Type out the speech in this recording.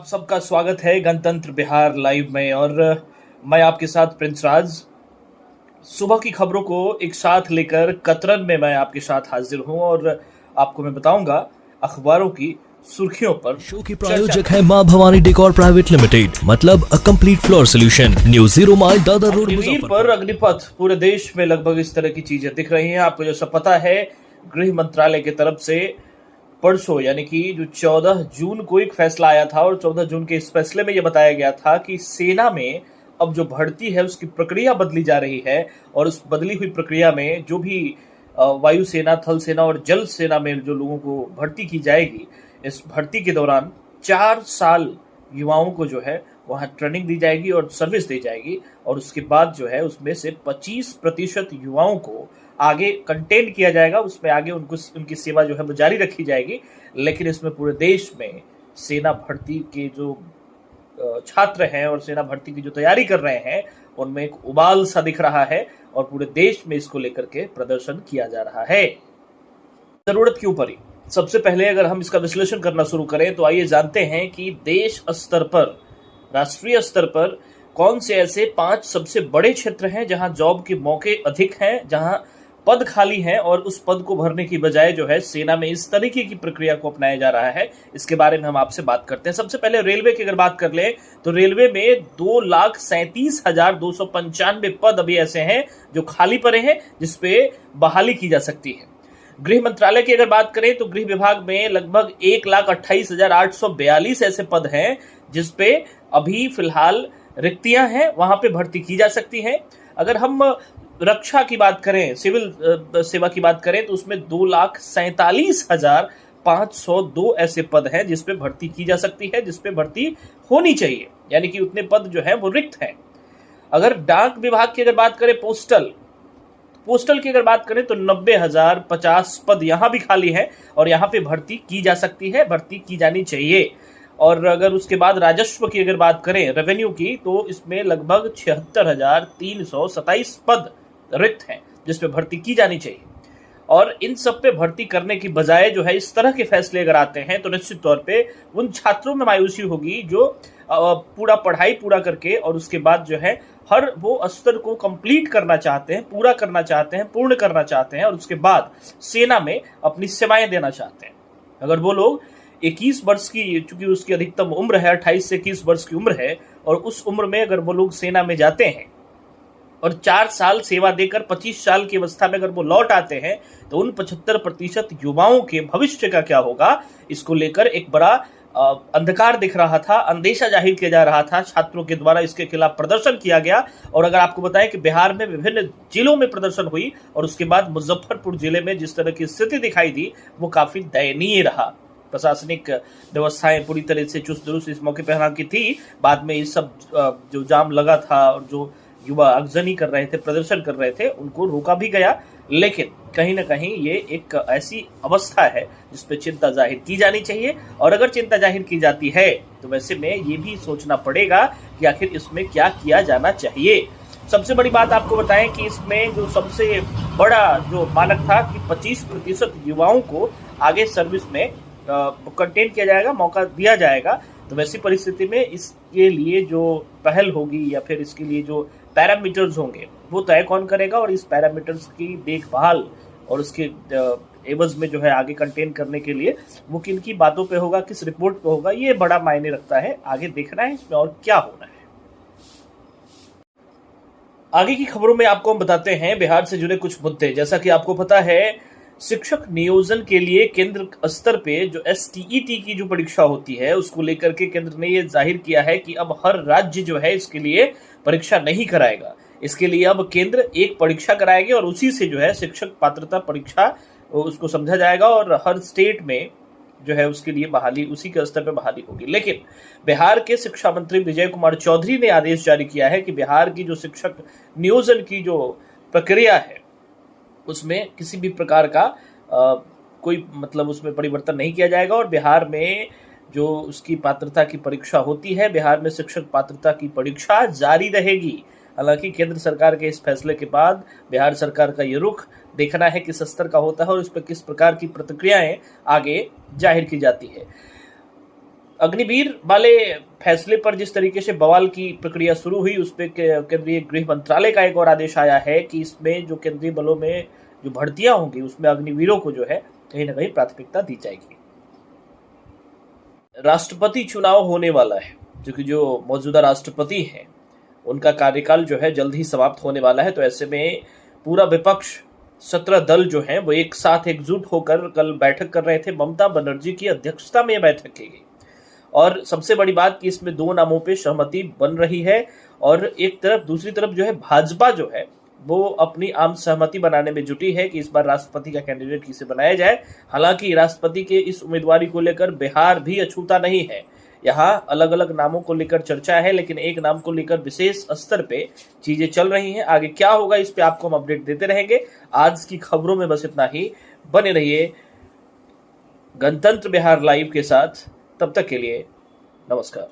सबका स्वागत है गणतंत्र बिहार लाइव में। और मैं आपके साथ प्रिंस राज। सुबह की खबरों को एक साथ लेकर कतरन में मैं आपके साथ हाजिर हूं और आपको मैं बताऊंगा अखबारों की सुर्खियों पर। शो के प्रायोजक है मां भवानी डेकोर प्राइवेट लिमिटेड, मतलब a complete floor solution, new 0 mile Dadar road Agniveer पर अग्निपथ पूरे देश में लगभग इस तरह की चीजें दिख रही हैं। आपको जैसा पता है, गृह मंत्रालय की तरफ से परसों यानी कि जो 14 जून को एक फैसला आया था और 14 जून के इस फैसले में यह बताया गया था कि सेना में अब जो भर्ती है उसकी प्रक्रिया बदली जा रही है। और उस बदली हुई प्रक्रिया में जो भी वायुसेना, थल सेना और जल सेना में जो लोगों को भर्ती की जाएगी, इस भर्ती के दौरान 4 साल युवाओं को जो है वहाँ ट्रेनिंग दी जाएगी और सर्विस दी जाएगी। और उसके बाद जो है उसमें से 25% युवाओं को आगे कंटेन किया जाएगा, उसमें आगे उनकी सेवा जो है वो जारी रखी जाएगी। लेकिन इसमें पूरे देश में सेना भर्ती के जो छात्र हैं और सेना भर्ती की जो तैयारी कर रहे हैं उनमें एक उबाल सा दिख रहा है और पूरे देश में इसको लेकर के प्रदर्शन किया जा रहा है। जरूरत क्यों पड़ी? सबसे पहले अगर हम इसका विश्लेषण करना शुरू करें तो आइए जानते हैं कि देश स्तर पर, राष्ट्रीय स्तर पर कौन से ऐसे 5 सबसे बड़े क्षेत्र हैं जहां जॉब के मौके अधिक हैं, जहां पद खाली हैं और उस पद को भरने की बजाय जो है सेना में इस तरीके की प्रक्रिया को अपनाया जा रहा है। इसके बारे में हम आपसे बात करते हैं। सबसे पहले रेलवे की अगर बात कर लें तो रेलवे में 2,37,295 पद अभी ऐसे हैं जो खाली पड़े हैं, जिसपे बहाली की जा सकती है। गृह मंत्रालय की अगर बात करें तो गृह विभाग में लगभग 1,28,842 ऐसे पद हैं जिसपे अभी फिलहाल रिक्तियां हैं, वहां पे भर्ती की जा सकती है। अगर हम रक्षा की बात करें, सिविल सेवा की बात करें तो उसमें 2,47,502 ऐसे पद हैं जिसपे भर्ती की जा सकती है, जिसपे भर्ती होनी चाहिए, यानी कि उतने पद जो है वो रिक्त हैं। अगर डाक विभाग की अगर बात करें, पोस्टल की अगर बात करें तो 90,050 पद यहां भी खाली है और यहां पे भर्ती की जा सकती है, भर्ती की जानी चाहिए। और अगर उसके बाद राजस्व की अगर बात करें, रेवेन्यू की, तो इसमें लगभग 76,327 पद रिक्त हैं जिसपे भर्ती की जानी चाहिए। और इन सब पे भर्ती करने की बजाय जो है इस तरह के फैसले अगर आते हैं तो निश्चित तौर पे उन छात्रों में मायूसी होगी जो पूरा पढ़ाई पूरा करके और उसके बाद जो है हर वो स्तर को कंप्लीट करना चाहते हैं, पूरा करना चाहते हैं, पूर्ण करना चाहते हैं और उसके बाद सेना में अपनी सेवाएं देना चाहते हैं। अगर वो लोग 21 वर्ष की, चूंकि उसकी अधिकतम उम्र है 28 से 21 वर्ष की उम्र है, और उस उम्र में अगर वो लोग सेना में जाते हैं और 4 साल सेवा देकर 25 साल की अवस्था में अगर वो लौट आते हैं तो उन 75% युवाओं के भविष्य का क्या होगा, इसको लेकर एक बड़ा अंधकार दिख रहा था, अंदेशा जाहिर किया जा रहा था। छात्रों के द्वारा इसके खिलाफ प्रदर्शन किया गया। और अगर आपको बताएं कि बिहार में विभिन्न जिलों में प्रदर्शन हुई और उसके बाद मुजफ्फरपुर जिले में जिस तरह की स्थिति दिखाई दी वो काफी दयनीय रहा। प्रशासनिक व्यवस्थाएं पूरी तरह से चुस्त दुरुस्त इस मौके पर हालांकि थी। बाद में इस सब जो जाम लगा था और जो युवा आगजनी कर रहे थे, प्रदर्शन कर रहे थे, उनको रोका भी गया। लेकिन कहीं ना कहीं ये एक ऐसी अवस्था है जिस पे चिंता जाहिर की जानी चाहिए। और अगर चिंता जाहिर की जाती है तो वैसे में ये भी सोचना पड़ेगा कि आखिर इसमें क्या किया जाना चाहिए। सबसे बड़ी बात आपको बताएं कि इसमें जो सबसे बड़ा जो मानक था कि 25% युवाओं को आगे सर्विस में कंटेन किया जाएगा, मौका दिया जाएगा। तो वैसी परिस्थिति में इसके लिए जो पहल होगी या फिर इसके लिए जो पैरामीटर्स होंगे वो तय कौन करेगा, और इस पैरामीटर्स की देखभाल और उसके एवज में जो है आगे कंटेन करने के लिए वो किन की बातों पे होगा, किस रिपोर्ट पे होगा, ये बड़ा मायने रखता है। आगे देखना है इसमें और क्या होना है। आगे की खबरों में आपको हम बताते हैं बिहार से जुड़े कुछ मुद्दे। जैसा कि आपको पता है, शिक्षक नियोजन के लिए केंद्र स्तर पे जो STET की जो परीक्षा होती है उसको लेकर के केंद्र ने ये जाहिर किया है कि अब हर राज्य जो है इसके लिए परीक्षा नहीं कराएगा। इसके लिए अब केंद्र एक परीक्षा कराएगी और उसी से जो है शिक्षक पात्रता परीक्षा उसको समझा जाएगा और हर स्टेट में जो है उसके लिए बहाली, उसी के स्तर पे बहाली होगी। लेकिन बिहार के शिक्षा मंत्री विजय कुमार चौधरी ने आदेश जारी किया है कि बिहार की जो शिक्षक नियोजन की जो प्रक्रिया है उसमें किसी भी प्रकार का कोई मतलब उसमें परिवर्तन नहीं किया जाएगा। और बिहार में जो उसकी पात्रता की परीक्षा होती है, बिहार में शिक्षक पात्रता की परीक्षा जारी रहेगी। हालांकि केंद्र सरकार के इस फैसले के बाद बिहार सरकार का ये रुख देखना है किस स्तर का होता है और इस पर किस प्रकार की प्रतिक्रियाएं आगे जाहिर की जाती है। अग्निवीर वाले फैसले पर जिस तरीके से बवाल की प्रक्रिया शुरू हुई, उस पर केंद्रीय गृह मंत्रालय का एक और आदेश आया है कि इसमें जो केंद्रीय बलों में जो भर्तियां होंगी उसमें अग्निवीरों को जो है कहीं ना कहीं प्राथमिकता दी जाएगी। राष्ट्रपति चुनाव होने वाला है, क्योंकि जो मौजूदा राष्ट्रपति हैं उनका कार्यकाल जो है जल्द ही समाप्त होने वाला है। तो ऐसे में पूरा विपक्ष 17 दल जो हैं वो एक साथ एकजुट होकर कल बैठक कर रहे थे। ममता बनर्जी की अध्यक्षता में यह बैठक की गई और सबसे बड़ी बात कि इसमें 2 नामों पे सहमति बन रही है और एक तरफ दूसरी तरफ जो है भाजपा जो है वो अपनी आम सहमति बनाने में जुटी है कि इस बार राष्ट्रपति का कैंडिडेट किसे बनाया जाए। हालांकि राष्ट्रपति के इस उम्मीदवारी को लेकर बिहार भी अछूता नहीं है। यहाँ अलग अलग नामों को लेकर चर्चा है, लेकिन एक नाम को लेकर विशेष स्तर पे चीजें चल रही हैं। आगे क्या होगा इस पे आपको हम अपडेट देते रहेंगे। आज की खबरों में बस इतना ही। बने रहिए गणतंत्र बिहार लाइव के साथ। तब तक के लिए नमस्कार।